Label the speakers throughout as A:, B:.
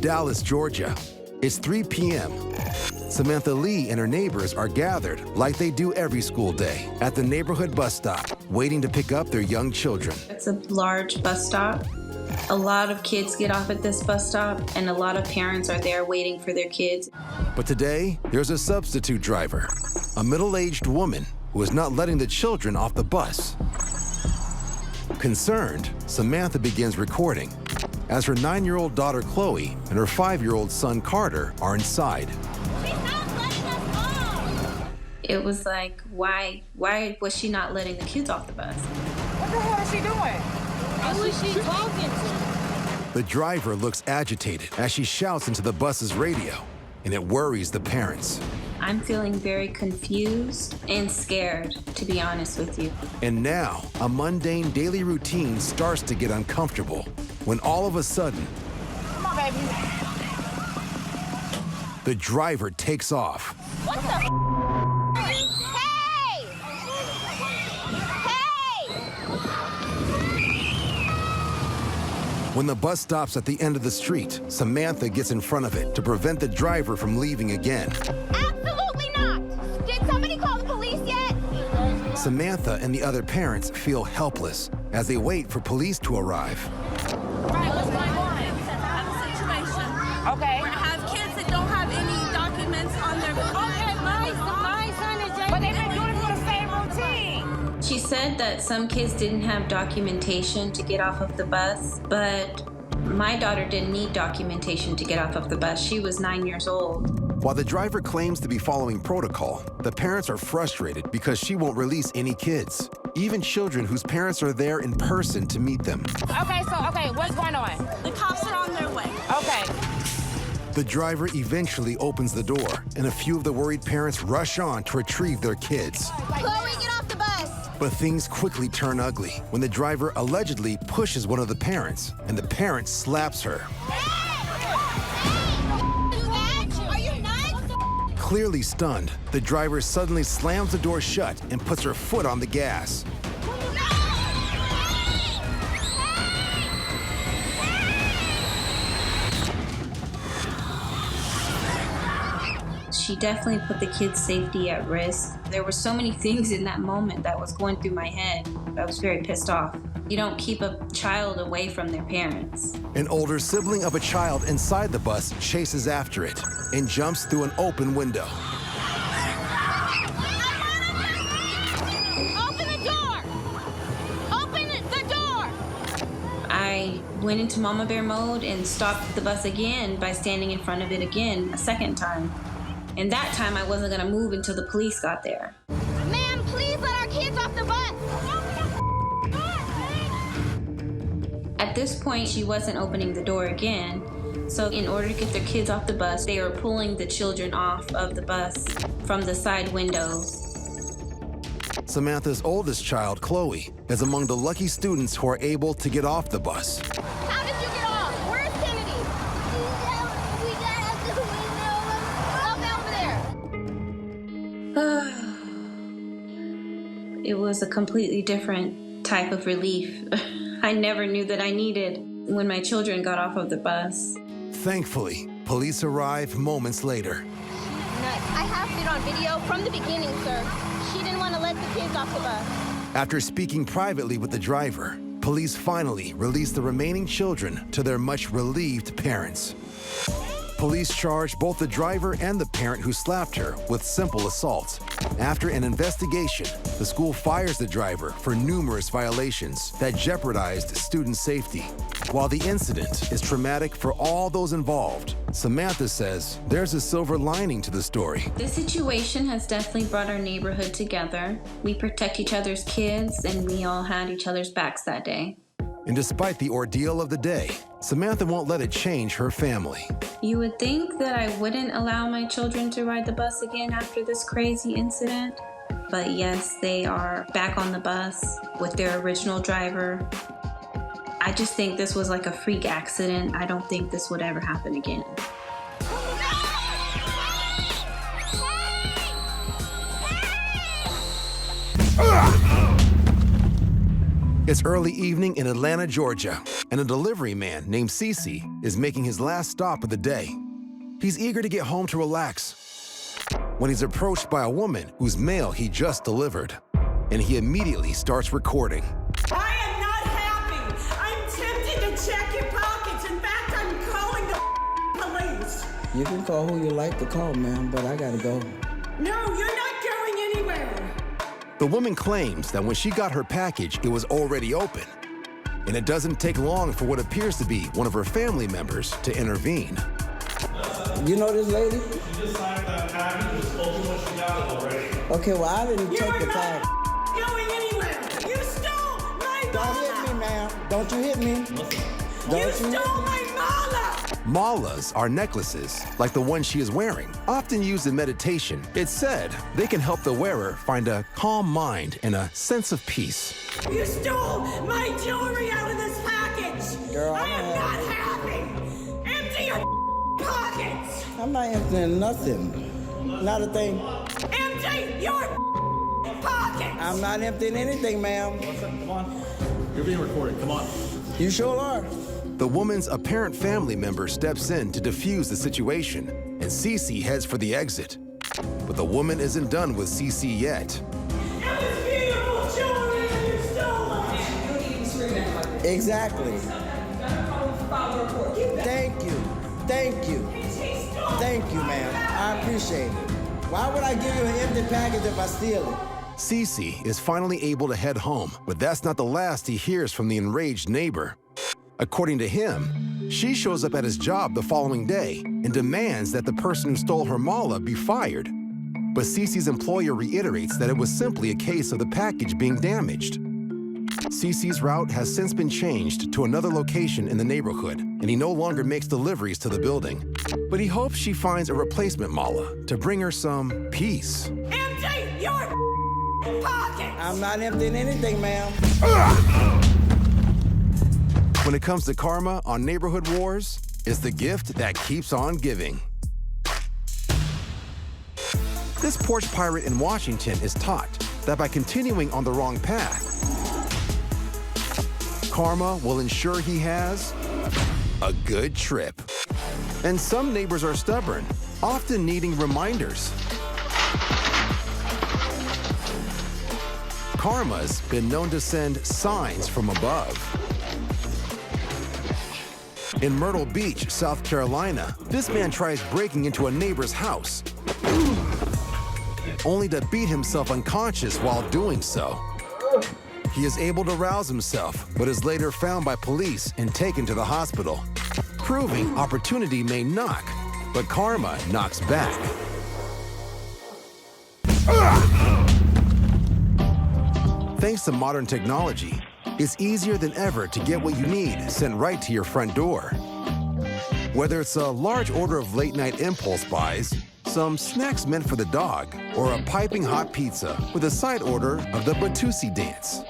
A: Dallas, Georgia. It's 3 p.m. Samantha Lee and her neighbors are gathered, like they do every school day, at the neighborhood bus stop, waiting to pick up their young children.
B: It's a large bus stop. A lot of kids get off at this bus stop, and a lot of parents are there waiting for their kids.
A: But today, there's a substitute driver, a middle-aged woman who is not letting the children off the bus. Concerned, Samantha begins recording as her 9-year-old daughter Chloe and her 5-year-old son Carter are inside.
C: She's not letting us off!
B: It was like, why was she not letting the kids off the bus?
D: What the hell is she doing?
C: Who is she talking to?
A: The driver looks agitated as she shouts into the bus's radio, and it worries the parents.
B: I'm feeling very confused and scared, to be honest with you.
A: And now, a mundane daily routine starts to get uncomfortable when all of a sudden,
D: Come on, baby.
A: the driver takes off.
C: What the Hey! Hey!
A: When the bus stops at the end of the street, Samantha gets in front of it to prevent the driver from leaving again.
C: Absolutely not! Did somebody call the police yet?
A: Samantha and the other parents feel helpless as they wait for police to arrive.
E: Right, what's going on? Have a situation.
D: Okay.
E: We have kids that don't have any documents on their. Okay, my son is just.
D: But they've been doing it for the same routine.
B: She said that some kids didn't have documentation to get off of the bus, but my daughter didn't need documentation to get off of the bus. She was 9 years old.
A: While the driver claims to be following protocol, the parents are frustrated because she won't release any kids, even children whose parents are there in person to meet them.
D: Okay, what's going on?
E: The cops are on their way.
D: Okay.
A: The driver eventually opens the door, and a few of the worried parents rush on to retrieve their kids.
C: Chloe, get off the bus!
A: But things quickly turn ugly when the driver allegedly pushes one of the parents, and the parent slaps her.
C: Are you nuts?
A: Clearly stunned, the driver suddenly slams the door shut and puts her foot on the gas.
B: She definitely put the kids' safety at risk. There were so many things in that moment that was going through my head. I was very pissed off. You don't keep a child away from their parents.
A: An older sibling of a child inside the bus chases after it and jumps through an open window.
C: Open the door! Open the door!
B: I went into mama bear mode and stopped the bus again by standing in front of it again a second time. And that time I wasn't gonna move until the police got there.
C: Ma'am, please let our kids off the bus!
B: At this point, she wasn't opening the door again. So in order to get their kids off the bus, they were pulling the children off of the bus from the side windows.
A: Samantha's oldest child, Chloe, is among the lucky students who are able to get off the bus.
C: How did you get off? Where's Kennedy? We got out the window. Up over there.
B: It was a completely different type of relief I never knew that I needed when my children got off of the bus.
A: Thankfully, police arrive moments later.
C: Nuts. I have it on video from the beginning, sir. She didn't want to let the kids off the bus.
A: After speaking privately with the driver, police finally release the remaining children to their much relieved parents. Police charged both the driver and the parent who slapped her with simple assault. After an investigation, the school fires the driver for numerous violations that jeopardized student safety. While the incident is traumatic for all those involved, Samantha says there's a silver lining to the story.
B: This situation has definitely brought our neighborhood together. We protect each other's kids, and we all had each other's backs that day.
A: And despite the ordeal of the day, Samantha won't let it change her family.
B: You would think that I wouldn't allow my children to ride the bus again after this crazy incident. But yes, they are back on the bus with their original driver. I just think this was like a freak accident. I don't think this would ever happen again.
A: It's early evening in Atlanta, Georgia, and a delivery man named Cece is making his last stop of the day. He's eager to get home to relax when he's approached by a woman whose mail he just delivered, and he immediately starts recording.
F: I am not happy. I'm tempted to check your pockets. In fact, I'm calling the police.
G: You can call who you like to call, ma'am, but I gotta go.
F: No, you're not going anywhere.
A: The woman claims that when she got her package, it was already open, and it doesn't take long for what appears to be one of her family members to intervene.
G: You know this lady?
H: She just signed that package. It was open when she got it already.
G: Okay, well, I didn't
F: You
G: take
F: are
G: the
F: not
G: package.
F: going anywhere. You stole my
G: Don't hit me,
F: mala.
G: ma'am. Don't you hit me.
F: You
G: Don't you
F: stole
G: hit me.
F: my mala.
A: Malas are necklaces, like the one she is wearing. Often used in meditation, it's said they can help the wearer find a calm mind and a sense of peace.
F: You stole my jewelry out of this package.
G: Girl,
F: I
G: I'm
F: am
G: not
F: not happy. Empty your pockets.
G: I'm not emptying nothing. Not a thing.
F: Empty your pockets.
G: I'm not emptying anything, ma'am.
H: Come on. You're being recorded. Come on.
G: You sure are.
A: The woman's apparent family member steps in to defuse the situation, and Cece heads for the exit. But the woman isn't done with Cece yet.
F: And this beautiful jewelry that you stole.
G: Exactly. Thank you. Thank you. Thank you, ma'am. I appreciate it. Why would I give you an empty package if I steal it?
A: Cece is finally able to head home, but that's not the last he hears from the enraged neighbor. According to him, she shows up at his job the following day and demands that the person who stole her mala be fired. But Cece's employer reiterates that it was simply a case of the package being damaged. Cece's route has since been changed to another location in the neighborhood, and he no longer makes deliveries to the building. But he hopes she finds a replacement mala to bring her some peace.
F: Empty your pockets.
G: I'm not emptying anything, ma'am.
A: When it comes to karma on Neighborhood Wars, it's the gift that keeps on giving. This porch pirate in Washington is taught that by continuing on the wrong path, karma will ensure he has a good trip. And some neighbors are stubborn, often needing reminders. Karma's been known to send signs from above. In Myrtle Beach, South Carolina, this man tries breaking into a neighbor's house, only to beat himself unconscious while doing so. He is able to rouse himself, but is later found by police and taken to the hospital, proving opportunity may knock, but karma knocks back. Thanks to modern technology, it's easier than ever to get what you need sent right to your front door. Whether it's a large order of late-night impulse buys, some snacks meant for the dog, or a piping hot pizza with a side order of the Batusi dance.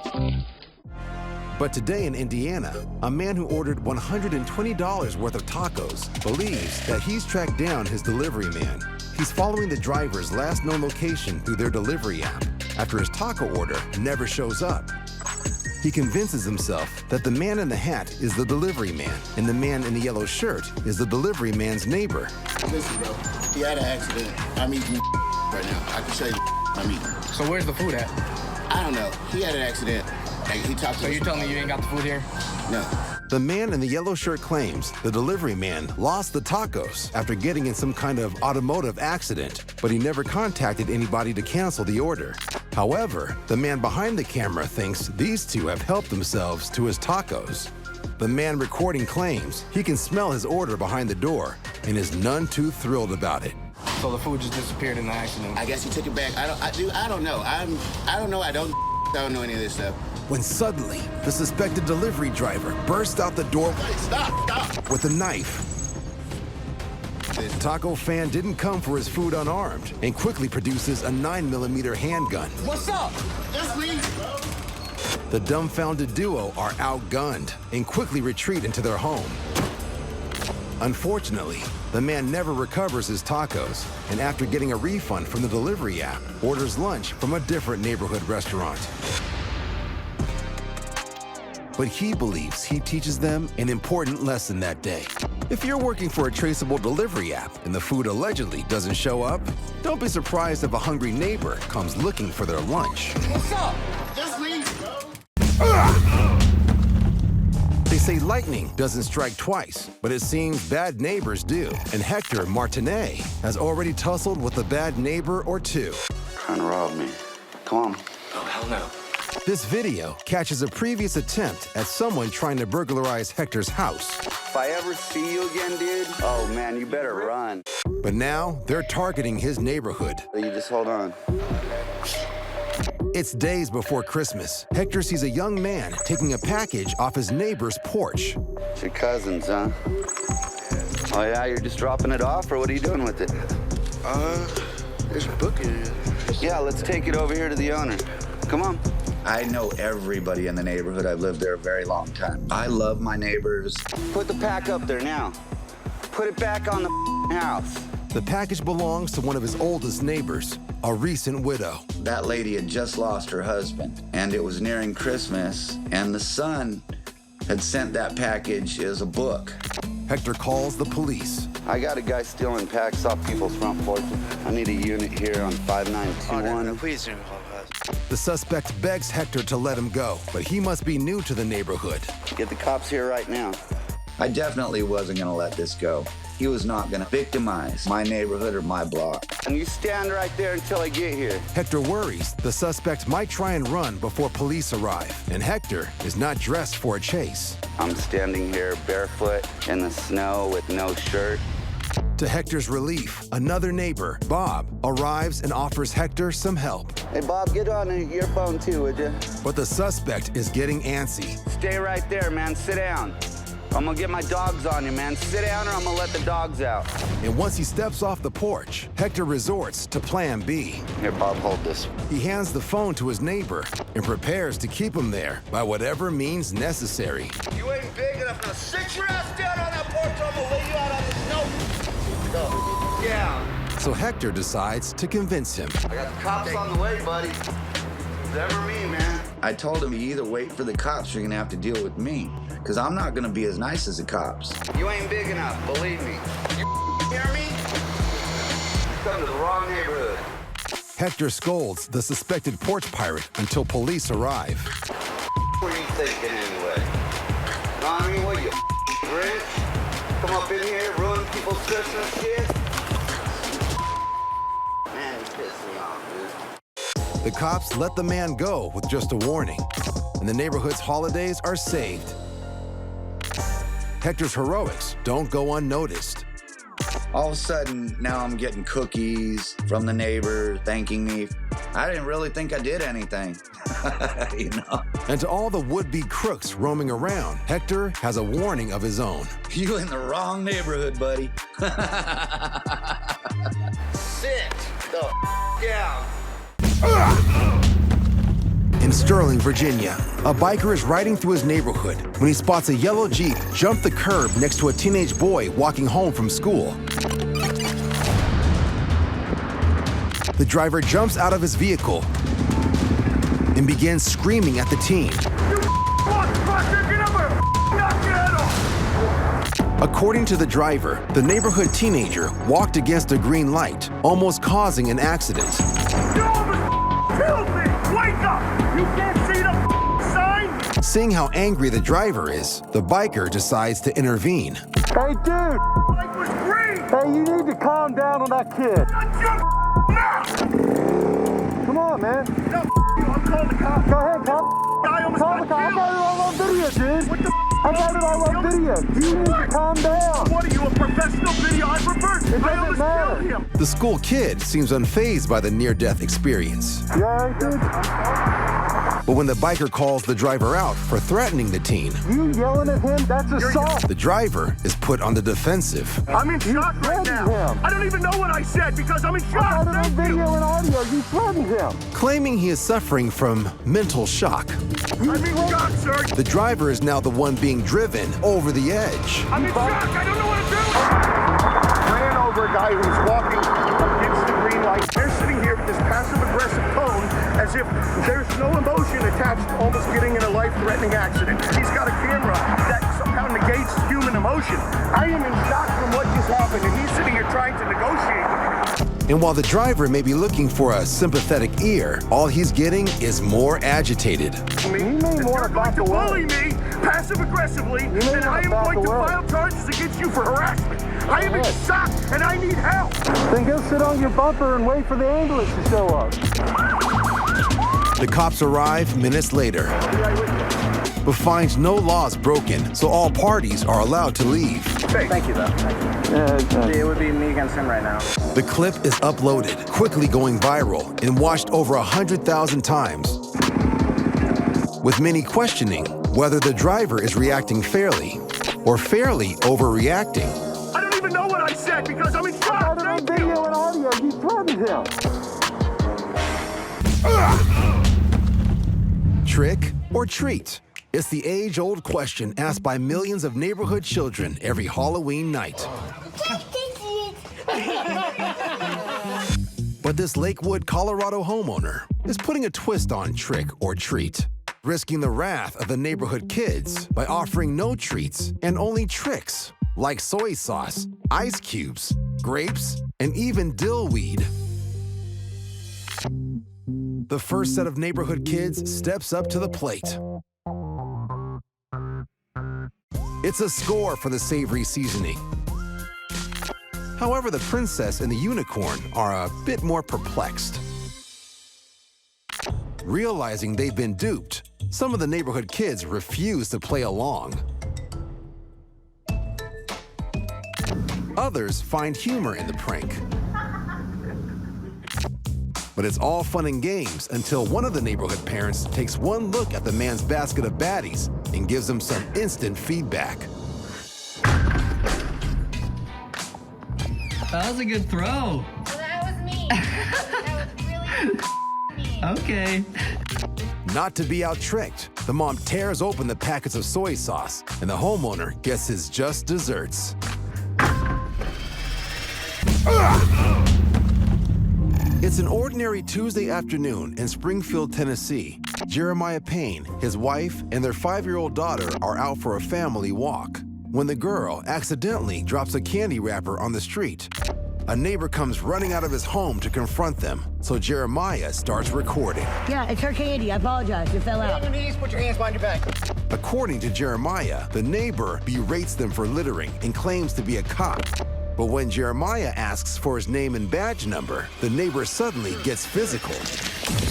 A: But today in Indiana, a man who ordered $120 worth of tacos believes that he's tracked down his delivery man. He's following the driver's last known location through their delivery app after his taco order never shows up. He convinces himself that the man in the hat is the delivery man, and the man in the yellow shirt is the delivery man's neighbor.
I: Listen, bro, he had an accident. I'm eating right now. I can show you I'm eating.
J: So where's the food at?
I: I don't know. He had an accident. Like, he talked to
J: So
I: us.
J: you telling me you ain't got the food here?
I: No.
A: The man in the yellow shirt claims the delivery man lost the tacos after getting in some kind of automotive accident, but he never contacted anybody to cancel the order. However, the man behind the camera thinks these two have helped themselves to his tacos. The man recording claims he can smell his order behind the door and is none too thrilled about it.
J: So the food just disappeared in the accident.
I: I guess he took it back. I don't know. I don't know. I don't know any of this stuff.
A: When suddenly, the suspected delivery driver bursts out the door
I: Hey, stop.
A: with a knife. The taco fan didn't come for his food unarmed and quickly produces a 9mm handgun.
J: What's up?
I: Just leave, bro.
A: The dumbfounded duo are outgunned and quickly retreat into their home. Unfortunately, the man never recovers his tacos, and after getting a refund from the delivery app, orders lunch from a different neighborhood restaurant. but he believes he teaches them an important lesson that day. If you're working for a traceable delivery app and the food allegedly doesn't show up, don't be surprised if a hungry neighbor comes looking for their lunch.
I: What's up? Just leave, bro.
A: They say lightning doesn't strike twice, but it seems bad neighbors do. And Hector Martinet has already tussled with a bad neighbor or two.
K: Trying to rob me. Come on.
J: Oh, hell no.
A: This video catches a previous attempt at someone trying to burglarize Hector's house.
K: If I ever see you again, dude, oh man, you better run.
A: But now they're targeting his neighborhood.
K: You just hold on.
A: It's days before Christmas. Hector sees a young man taking a package off his neighbor's porch.
K: It's your cousins, huh? Oh yeah, you're just dropping it off, or what are you doing with it?
J: There's a book in it.
K: Yeah, let's take it over here to the owner. Come on. I know everybody in the neighborhood. I've lived there a very long time. I love my neighbors. Put the pack up there now. Put it back on the house.
A: The package belongs to one of his oldest neighbors, a recent widow.
K: That lady had just lost her husband, and it was nearing Christmas, and the son had sent that package as a book.
A: Hector calls the police.
K: I got a guy stealing packs off people's front porches. I need a unit here on 5921.
J: No, please don't call us.
A: The suspect begs Hector to let him go, but he must be new to the neighborhood.
K: Get the cops here right now. I definitely wasn't gonna let this go. He was not gonna victimize my neighborhood or my block. And you stand right there until I get here.
A: Hector worries the suspect might try and run before police arrive, and Hector is not dressed for a chase.
K: I'm standing here barefoot in the snow with no shirt.
A: To Hector's relief, another neighbor, Bob, arrives and offers Hector some help.
K: Hey, Bob, get on your phone too, would you?
A: But the suspect is getting antsy.
K: Stay right there, man. Sit down. I'm gonna get my dogs on you, man. Sit down or I'm gonna let the dogs out.
A: And once he steps off the porch, Hector resorts to plan B.
K: Here, Bob, hold this.
A: He hands the phone to his neighbor and prepares to keep him there by whatever means necessary.
I: You ain't big enough. Now sit your ass down on that porch. I'm gonna lay you out on the snow. Go. Yeah.
A: So Hector decides to convince him.
K: I got the cops on the way, buddy. Never me, man. I told him, you either wait for the cops or you're gonna have to deal with me. Because I'm not gonna be as nice as the cops. You ain't big enough, believe me. You hear me? You come to the wrong neighborhood.
A: Hector scolds the suspected porch pirate until police arrive.
K: What are you thinking anyway? No, I mean, what, you Grinch? Come up in here, ruin people's Christmas shit? Man, you piss me off, dude.
A: The cops let the man go with just a warning, and the neighborhood's holidays are saved. Hector's heroics don't go unnoticed.
K: All of a sudden, now I'm getting cookies from the neighbor thanking me. I didn't really think I did anything, you know?
A: And to all the would-be crooks roaming around, Hector has a warning of his own.
K: You in the wrong neighborhood, buddy. Sit the down.
A: In Sterling, Virginia, a biker is riding through his neighborhood when he spots a yellow Jeep jump the curb next to a teenage boy walking home from school. The driver jumps out of his vehicle and begins screaming at the teen. According to the driver, the neighborhood teenager walked against a green light, almost causing an accident. Seeing how angry the driver is, the biker decides to intervene.
L: Hey, dude! Hey, you need to calm down on that kid. Come on, man.
M: No, I'm calling the cops.
L: Go ahead, cop. Call the cops. I got it all on video, dude.
M: What the
L: I got it all on video. You need to calm down.
M: What are you, a professional videographer?
L: It doesn't matter.
A: The school kid seems unfazed by the near-death experience.
L: You all right, dude?
A: But when the biker calls the driver out for threatening the teen,
L: you yelling at him, that's assault.
A: The driver is put on the defensive.
M: I'm in shock right now.
L: Him.
M: I don't even know what I said because I'm in shock.
L: I got it on video and audio. You threatened him.
A: Claiming he is suffering from mental shock.
M: I'm in shock, sir.
A: The driver is now the one being driven over the edge.
M: I'm in shock. I don't know what I'm doing. Ran over a guy who was walking against the green light. They're sitting here with this passive-aggressive tone as if there's no emotion attached to almost getting in a life-threatening accident. He's got a camera that somehow negates human emotion. I am in shock from what just happened, and he's sitting here trying to negotiate with me.
A: And while the driver may be looking for a sympathetic ear, all he's getting is more agitated.
M: If you're going to bully me passive-aggressively, then I am going to file charges against you for harassment. I am in shock, and I need help.
L: Then go sit on your bumper and wait for the ambulance to show up.
A: The cops arrive minutes later, but finds no laws broken, so all parties are allowed to leave.
N: Thank you, though. It would be me against him right now.
A: The clip is uploaded, quickly going viral and watched over 100,000 times, with many questioning whether the driver is reacting fairly or fairly overreacting.
M: I don't even know what I said because I'm in shock.
L: On video and audio, you threatened him.
A: Trick or treat? It's the age-old question asked by millions of neighborhood children every Halloween night. But this Lakewood, Colorado homeowner is putting a twist on trick or treat, risking the wrath of the neighborhood kids by offering no treats and only tricks, like soy sauce, ice cubes, grapes, and even dillweed. The first set of neighborhood kids steps up to the plate. It's a score for the savory seasoning. However, the princess and the unicorn are a bit more perplexed. Realizing they've been duped, some of the neighborhood kids refuse to play along. Others find humor in the prank. But it's all fun and games until one of the neighborhood parents takes one look at the man's basket of baddies and gives him some instant feedback.
O: That was a good throw.
C: Well, that was me. That was really me.
O: Okay.
A: Not to be out-tricked, the mom tears open the packets of soy sauce, and the homeowner gets his just desserts. It's an ordinary Tuesday afternoon in Springfield, Tennessee. Jeremiah Payne, his wife, and their 5-year-old daughter are out for a family walk when the girl accidentally drops a candy wrapper on the street. A neighbor comes running out of his home to confront them, so Jeremiah starts recording.
P: Yeah, it's her candy. I apologize. It fell out.
N: Get on your knees, put your hands behind your back.
A: According to Jeremiah, the neighbor berates them for littering and claims to be a cop. But when Jeremiah asks for his name and badge number, the neighbor suddenly gets physical.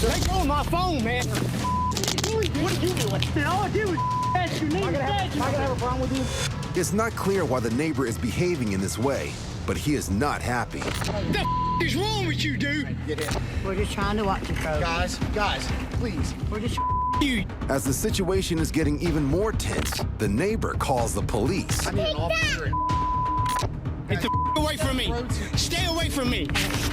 N: Let go of my phone, man. What are you doing? Man, all I do is ask your name and badge. Am I gonna have a problem with you?
A: It's not clear why the neighbor is behaving in this way, but he is not happy.
N: The is wrong with you, dude? Get in.
P: We're just trying to watch your phone.
N: Guys, please.
P: We're just
N: You.
A: As the situation is getting even more tense, the neighbor calls the police.
N: I need an officer. Get the away from me. Stay away from me.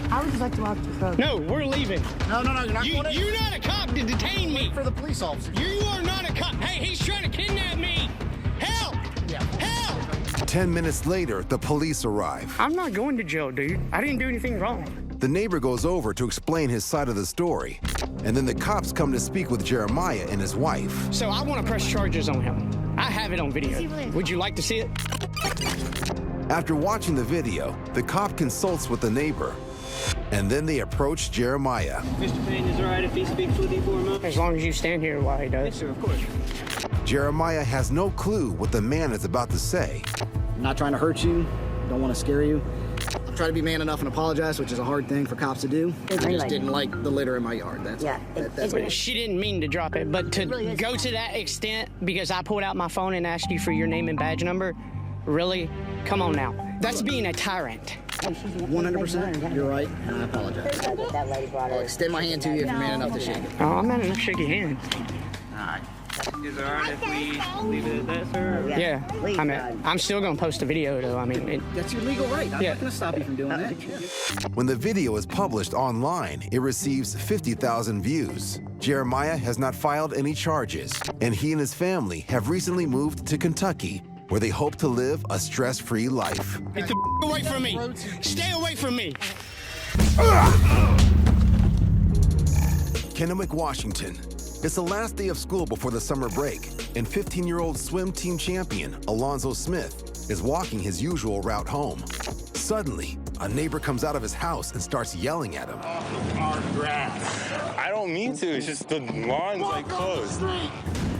P: I would just like to watch your phone.
N: No, we're leaving. No, you're not going to. You're not a cop to detain me. Wait for the police officer. You are not a cop. Hey, he's trying to kidnap me. Help! Yeah. Help!
A: 10 minutes later, the police arrive.
N: I'm not going to jail, dude. I didn't do anything wrong.
A: The neighbor goes over to explain his side of the story, and then the cops come to speak with Jeremiah and his wife.
N: So I want to press charges on him. I have it on video. Would you like to see it?
A: After watching the video, the cop consults with the neighbor, and then they approach Jeremiah.
Q: Mr. Payne, is it all right if he speaks with you for a moment?
N: As long as you stand here while he does.
Q: Yes, sir, of course.
A: Jeremiah has no clue what the man is about to say.
R: I'm not trying to hurt you. Don't want to scare you. I'm trying to be man enough and apologize, which is a hard thing for cops to do. I just didn't like the litter in my yard. That's all.
N: She didn't mean to drop it, but to go to that extent because I pulled out my phone and asked you for your name and badge number, really? Come on now. That's being a tyrant.
R: 100%. You're right, and I apologize. I'll extend my hand to you if you're man enough to shake it.
N: Oh, I'm man enough to shake your hand.
Q: All right. Is it all right if we leave it at that, sir?
N: Yeah. I'm still going to post a video, though. I mean,
R: that's your legal right. I'm not going to stop you from doing that.
A: When the video is published online, it receives 50,000 views. Jeremiah has not filed any charges, and he and his family have recently moved to Kentucky, where they hope to live a stress-free life.
N: Get the away from me. Stay away from me.
A: Kennewick, Washington. It's the last day of school before the summer break, and 15-year-old swim team champion Alonzo Smith is walking his usual route home. Suddenly, a neighbor comes out of his house and starts yelling at him.
M: Off of our grass.
O: I don't mean to, it's just the lawn's like closed.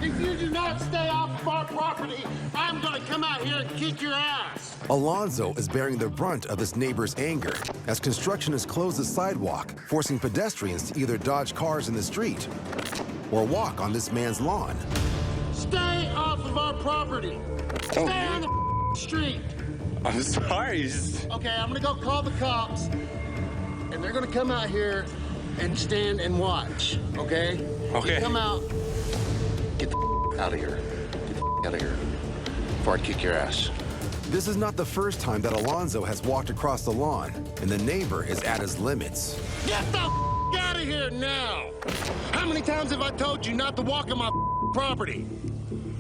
N: If you do not stay off of our property, I'm gonna come out here and kick your ass.
A: Alonzo is bearing the brunt of this neighbor's anger as construction has closed the sidewalk, forcing pedestrians to either dodge cars in the street or walk on this man's lawn.
N: Stay off of our property. Stay on the street.
O: I'm sorry.
N: Okay, I'm gonna go call the cops, and they're gonna come out here and stand and watch, okay?
O: Okay.
N: You come out.
J: Get the out of here. Get the out of here before I kick your ass.
A: This is not the first time that Alonzo has walked across the lawn, and the neighbor is at his limits.
N: Get the out of here now! How many times have I told you not to walk on my property?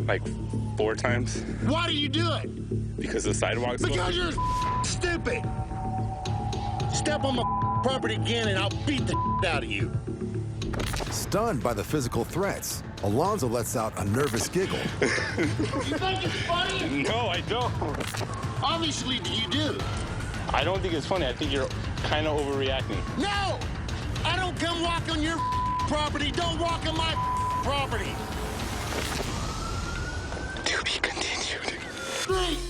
O: Like 4 times.
N: Why do you do it?
O: Because the sidewalk's
N: Because you're stupid. Step on my property again and I'll beat the out of you.
A: Stunned by the physical threats, Alonzo lets out a nervous giggle.
N: You think it's funny?
O: No, I don't.
N: Obviously, you do.
O: I don't think it's funny. I think you're kind of overreacting.
N: No! I don't come walk on your property. Don't walk on my property.
O: To be continued.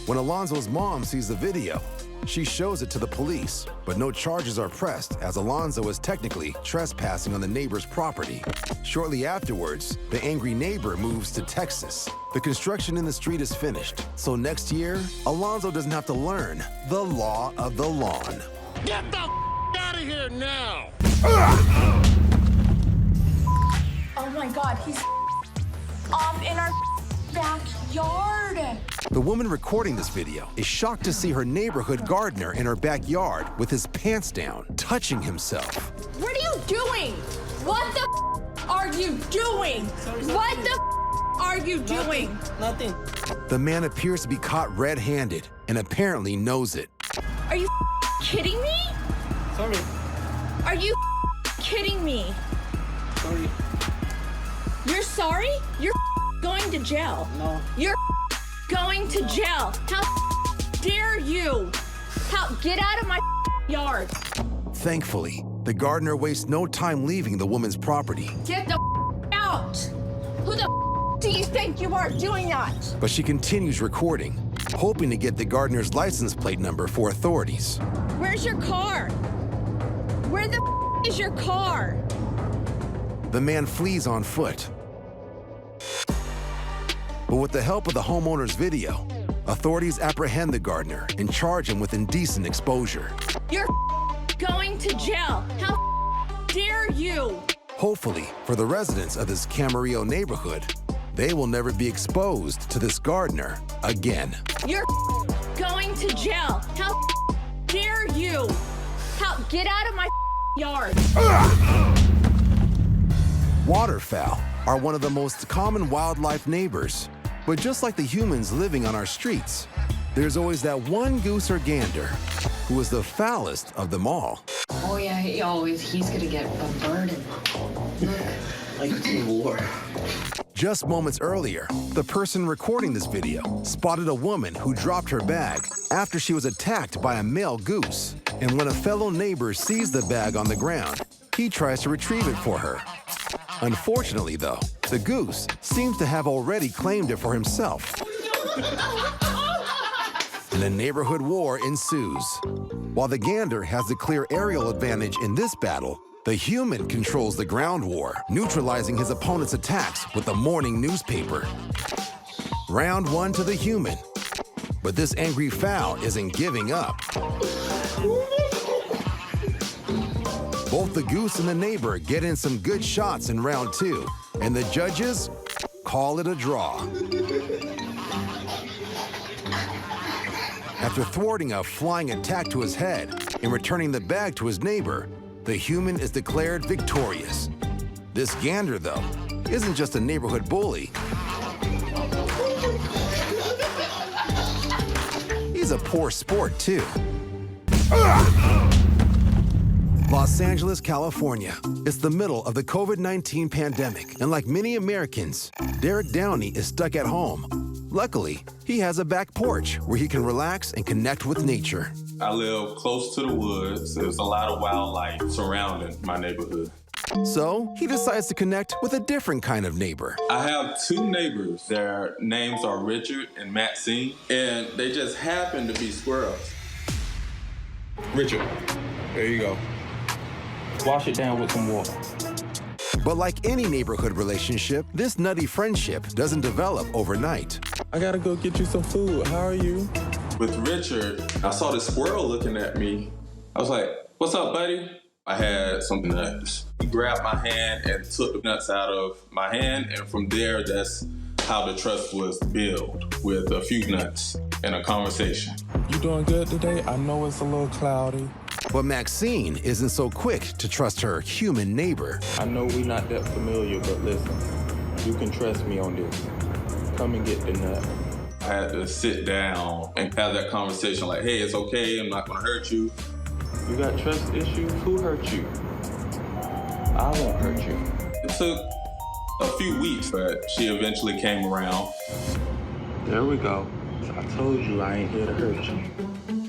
A: When Alonzo's mom sees the video, she shows it to the police, but no charges are pressed as Alonzo is technically trespassing on the neighbor's property. Shortly afterwards, the angry neighbor moves to Texas. The construction in the street is finished, so next year, Alonzo doesn't have to learn the law of the lawn.
N: Get the out of here now!
E: Oh my God, he's off in our backyard.
A: The woman recording this video is shocked to see her neighborhood gardener in her backyard with his pants down, touching himself.
E: What are you doing? What the are you doing? What the are you doing?
G: Nothing.
A: The man appears to be caught red-handed and apparently knows it.
E: Are you kidding me?
G: Sorry.
E: Are you kidding me?
G: Sorry.
E: You're sorry? You're going to jail.
G: No.
E: You're going to jail. How dare you? Get out of my yard.
A: Thankfully, the gardener wastes no time leaving the woman's property.
E: Get the out. Who the do you think you are doing that?
A: But she continues recording, hoping to get the gardener's license plate number for authorities.
E: Where's your car? Where the is your car?
A: The man flees on foot. But with the help of the homeowner's video, authorities apprehend the gardener and charge him with indecent exposure.
E: You're going to jail. How dare you?
A: Hopefully, for the residents of this Camarillo neighborhood, they will never be exposed to this gardener again.
E: You're going to jail. How dare you? Get out of my yard.
A: Waterfowl are one of the most common wildlife neighbors. But just like the humans living on our streets, there's always that one goose or gander who is the foulest of them all.
S: Oh yeah, he's gonna get a bird in. Look.
G: Like it's in war.
A: Just moments earlier, the person recording this video spotted a woman who dropped her bag after she was attacked by a male goose. And when a fellow neighbor sees the bag on the ground, he tries to retrieve it for her. Unfortunately, though, the goose seems to have already claimed it for himself. And a neighborhood war ensues. While the gander has the clear aerial advantage in this battle, the human controls the ground war, neutralizing his opponent's attacks with the morning newspaper. Round 1 to the human. But this angry fowl isn't giving up. Both the goose and the neighbor get in some good shots in round 2, and the judges call it a draw. After thwarting a flying attack to his head and returning the bag to his neighbor, the human is declared victorious. This gander, though, isn't just a neighborhood bully. He's a poor sport, too. Los Angeles, California. It's the middle of the COVID-19 pandemic, and like many Americans, Derek Downey is stuck at home. Luckily, he has a back porch where he can relax and connect with nature.
O: I live close to the woods. There's a lot of wildlife surrounding my neighborhood.
A: So he decides to connect with a different kind of neighbor.
O: I have two neighbors. Their names are Richard and Maxine, and they just happen to be squirrels. Richard, there you go. Wash it down with some water.
A: But like any neighborhood relationship, this nutty friendship doesn't develop overnight.
O: I gotta go get you some food. How are you? With Richard, I saw this squirrel looking at me. I was like, what's up, buddy? I had some nuts. He grabbed my hand and took the nuts out of my hand, and from there, that's how the trust was built, with a few nuts and a conversation. You doing good today? I know it's a little cloudy.
A: But Maxine isn't so quick to trust her human neighbor.
O: I know we're not that familiar, but listen, you can trust me on this. Come and get the nut. I had to sit down and have that conversation like, hey, it's okay, I'm not gonna hurt you. You got trust issues? Who hurt you? I won't hurt you. It took a few weeks, but she eventually came around. There we go. I told you I ain't here to hurt you.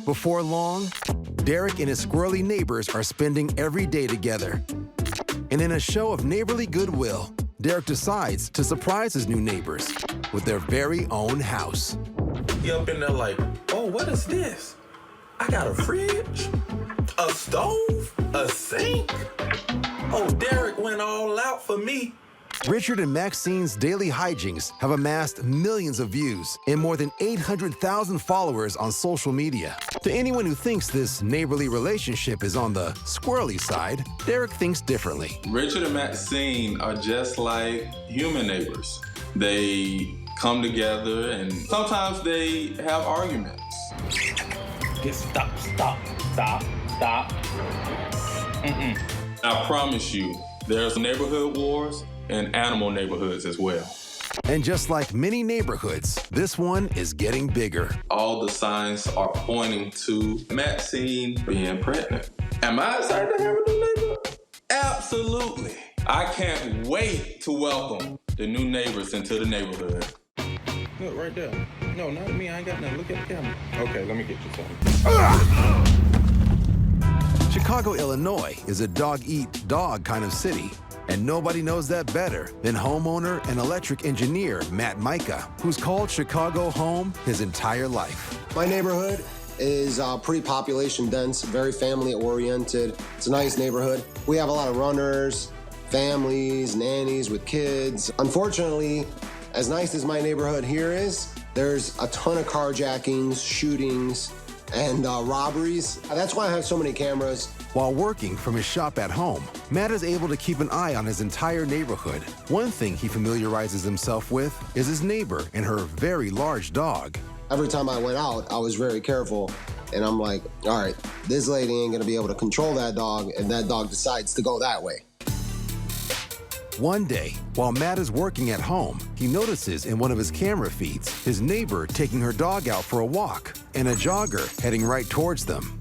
A: Before long, Derek and his squirrely neighbors are spending every day together. And in a show of neighborly goodwill, Derek decides to surprise his new neighbors with their very own house.
O: He up in there like, oh, what is this? I got a fridge, a stove, a sink. Oh, Derek went all out for me.
A: Richard and Maxine's daily hijinks have amassed millions of views and more than 800,000 followers on social media. To anyone who thinks this neighborly relationship is on the squirrely side, Derek thinks differently.
O: Richard and Maxine are just like human neighbors. They come together and sometimes they have arguments. Just stop. I promise you, there's neighborhood wars and animal neighborhoods as well.
A: And just like many neighborhoods, this one is getting bigger.
O: All the signs are pointing to Maxine being pregnant. Am I excited to have a new neighbor? Absolutely. I can't wait to welcome the new neighbors into the neighborhood. Look, right there. No, not me. I ain't got nothing. Look at the camera. Okay, let me get you something.
A: Chicago, Illinois is a dog-eat-dog kind of city. And nobody knows that better than homeowner and electric engineer Matt Micah, who's called Chicago home his entire life.
T: My neighborhood is pretty population dense, very family oriented. It's a nice neighborhood. We have a lot of runners, families, nannies with kids. Unfortunately, as nice as my neighborhood here is, there's a ton of carjackings, shootings, and robberies. That's why I have so many cameras.
A: While working from his shop at home, Matt is able to keep an eye on his entire neighborhood. One thing he familiarizes himself with is his neighbor and her very large dog.
T: Every time I went out, I was very careful. And I'm like, all right, this lady ain't gonna be able to control that dog, and that dog decides to go that way.
A: One day, while Matt is working at home, he notices in one of his camera feeds his neighbor taking her dog out for a walk and a jogger heading right towards them.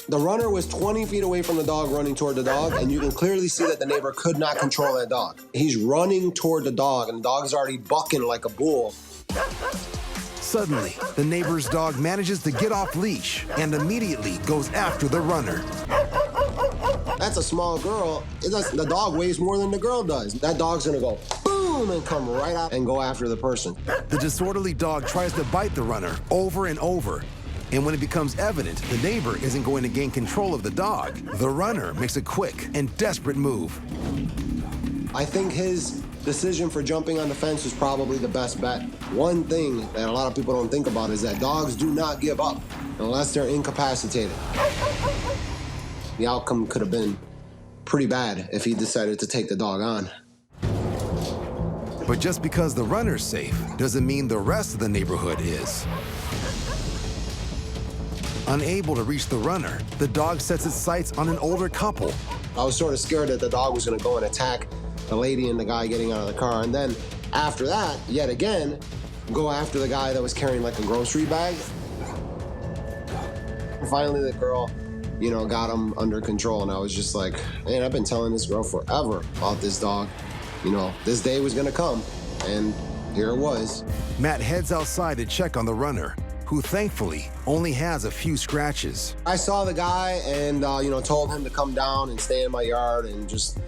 T: The runner was 20 feet away from the dog running toward the dog, and you can clearly see that the neighbor could not control that dog. He's running toward the dog, and the dog is already bucking like a bull.
A: Suddenly, the neighbor's dog manages to get off leash and immediately goes after the runner.
T: That's a small girl. The dog weighs more than the girl does. That dog's gonna go boom and come right out and go after the person.
A: The disorderly dog tries to bite the runner over and over. And when it becomes evident the neighbor isn't going to gain control of the dog, the runner makes a quick and desperate move.
T: I think his decision for jumping on the fence was probably the best bet. One thing that a lot of people don't think about is that dogs do not give up unless they're incapacitated. The outcome could have been pretty bad if he decided to take the dog on.
A: But just because the runner's safe doesn't mean the rest of the neighborhood is. Unable to reach the runner, the dog sets its sights on an older couple.
T: I was sort of scared that the dog was gonna go and attack the lady and the guy getting out of the car. And then after that, yet again, go after the guy that was carrying like a grocery bag. Finally, the girl got him under control. And I was just like, man, I've been telling this girl forever about this dog. This day was gonna come, and here it was.
A: Matt heads outside to check on the runner, who thankfully only has a few scratches.
T: I saw the guy and, told him to come down and stay in my yard and just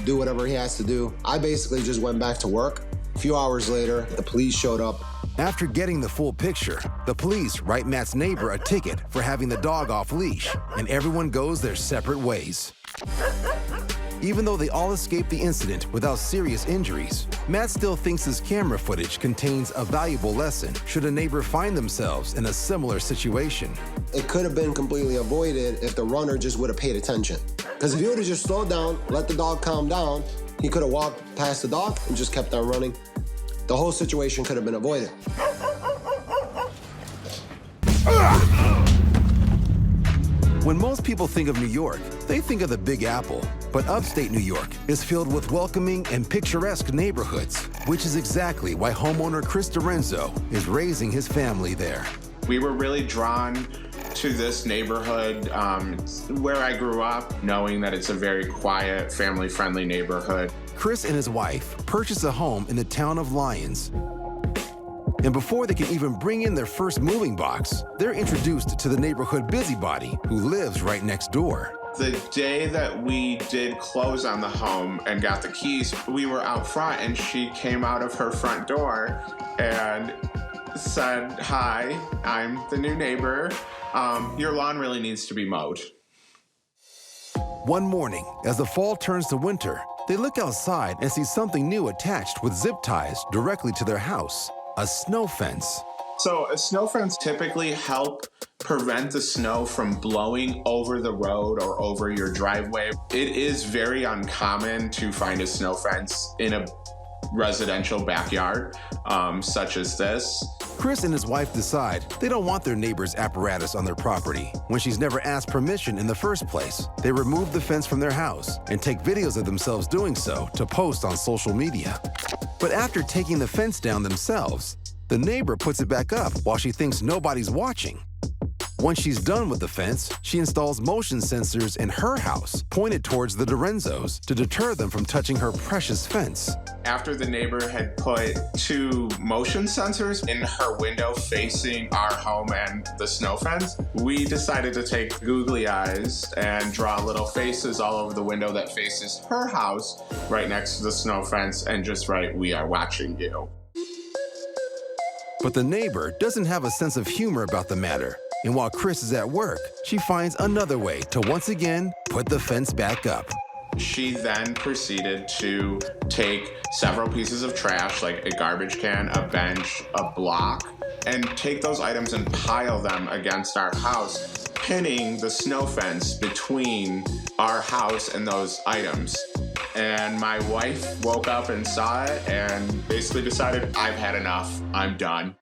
T: do whatever he has to do. I basically just went back to work. A few hours later, the police showed up.
A: After getting the full picture, the police write Matt's neighbor a ticket for having the dog off leash, and everyone goes their separate ways. Even though they all escaped the incident without serious injuries, Matt still thinks his camera footage contains a valuable lesson should a neighbor find themselves in a similar situation.
T: It could have been completely avoided if the runner just would have paid attention. Because if he would have just slowed down, let the dog calm down, he could have walked past the dog and just kept on running. The whole situation could have been avoided.
A: When most people think of New York, they think of the Big Apple. But upstate New York is filled with welcoming and picturesque neighborhoods, which is exactly why homeowner Chris Dorenzo is raising his family there.
U: We were really drawn to this neighborhood where I grew up, knowing that it's a very quiet, family-friendly neighborhood.
A: Chris and his wife purchased a home in the town of Lyons. And before they can even bring in their first moving box, they're introduced to the neighborhood busybody who lives right next door.
U: The day that we did close on the home and got the keys, we were out front and she came out of her front door and said, "Hi, I'm the new neighbor. Your lawn really needs to be mowed."
A: One morning, as the fall turns to winter, they look outside and see something new attached with zip ties directly to their house, a snow fence.
U: So a snow fence typically help prevent the snow from blowing over the road or over your driveway. It is very uncommon to find a snow fence in a residential backyard, such as this.
A: Chris and his wife decide they don't want their neighbor's apparatus on their property. When she's never asked permission in the first place, they remove the fence from their house and take videos of themselves doing so to post on social media. But after taking the fence down themselves, the neighbor puts it back up while she thinks nobody's watching. Once she's done with the fence, she installs motion sensors in her house, pointed towards the Dorenzos to deter them from touching her precious fence.
U: After the neighbor had put 2 motion sensors in her window facing our home and the snow fence, we decided to take googly eyes and draw little faces all over the window that faces her house right next to the snow fence and just write, "We are watching you."
A: But the neighbor doesn't have a sense of humor about the matter. And while Chris is at work, she finds another way to once again put the fence back up.
U: She then proceeded to take several pieces of trash, like a garbage can, a bench, a block, and take those items and pile them against our house, pinning the snow fence between our house and those items. And my wife woke up and saw it and basically decided, "I've had enough, I'm done."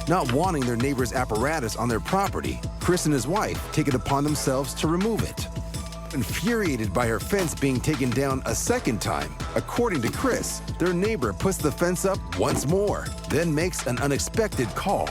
A: Not wanting their neighbor's apparatus on their property, Chris and his wife take it upon themselves to remove it. Infuriated by her fence being taken down a second time, according to Chris, their neighbor puts the fence up once more, then makes an unexpected call.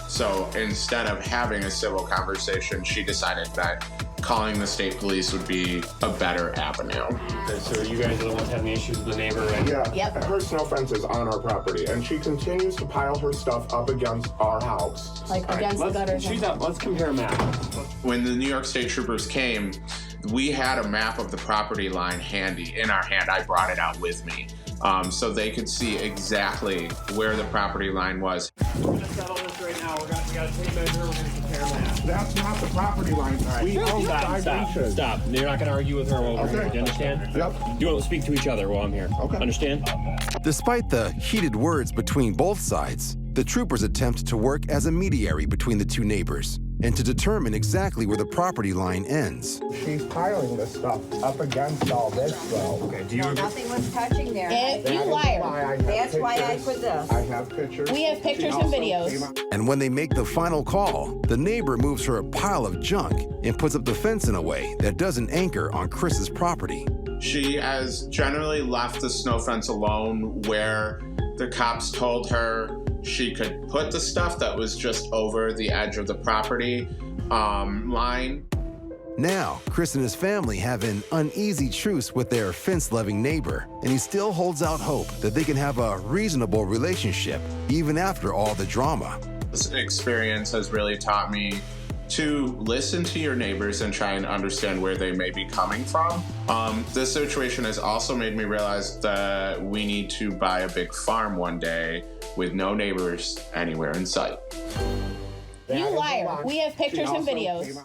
U: So instead of having a civil conversation, she decided that calling the state police would be a better avenue.
V: Okay, so you guys are the ones having issues with the neighbor, right?
M: Yeah, yep. Her snow fence is on our property, and she continues to pile her stuff up against our house.
E: Like against the gutters.
V: Let's compare maps.
U: When the New York State Troopers came, we had a map of the property line handy in our hand. I brought it out with me. So they could see exactly where the property line was.
V: We're gonna settle this right now. We gotta take measure, we're gonna compare maps.
M: That's not the property line.
V: All right.
M: We own 5 inches.
V: Stop. You're not gonna argue with her over here. Do you understand?
M: Yep.
V: You don't speak to each other while I'm here. Okay. Understand?
A: Despite the heated words between both sides, the troopers attempt to work as a mediator between the two neighbors and to determine exactly where the property line ends.
M: She's piling this stuff up against all this, though.
V: Okay, do you agree?
P: Nothing was touching there.
E: You liar.
P: That's why I put this.
M: I have pictures.
E: We have pictures and videos.
A: And when they make the final call, the neighbor moves her a pile of junk and puts up the fence in a way that doesn't anchor on Chris's property.
U: She has generally left the snow fence alone where the cops told her she could put the stuff that was just over the edge of the property, line.
A: Now, Chris and his family have an uneasy truce with their fence-loving neighbor, and he still holds out hope that they can have a reasonable relationship, even after all the drama.
U: This experience has really taught me to listen to your neighbors and try and understand where they may be coming from. This situation has also made me realize that we need to buy a big farm one day with no neighbors anywhere in sight.
C: You liar. We have pictures and videos.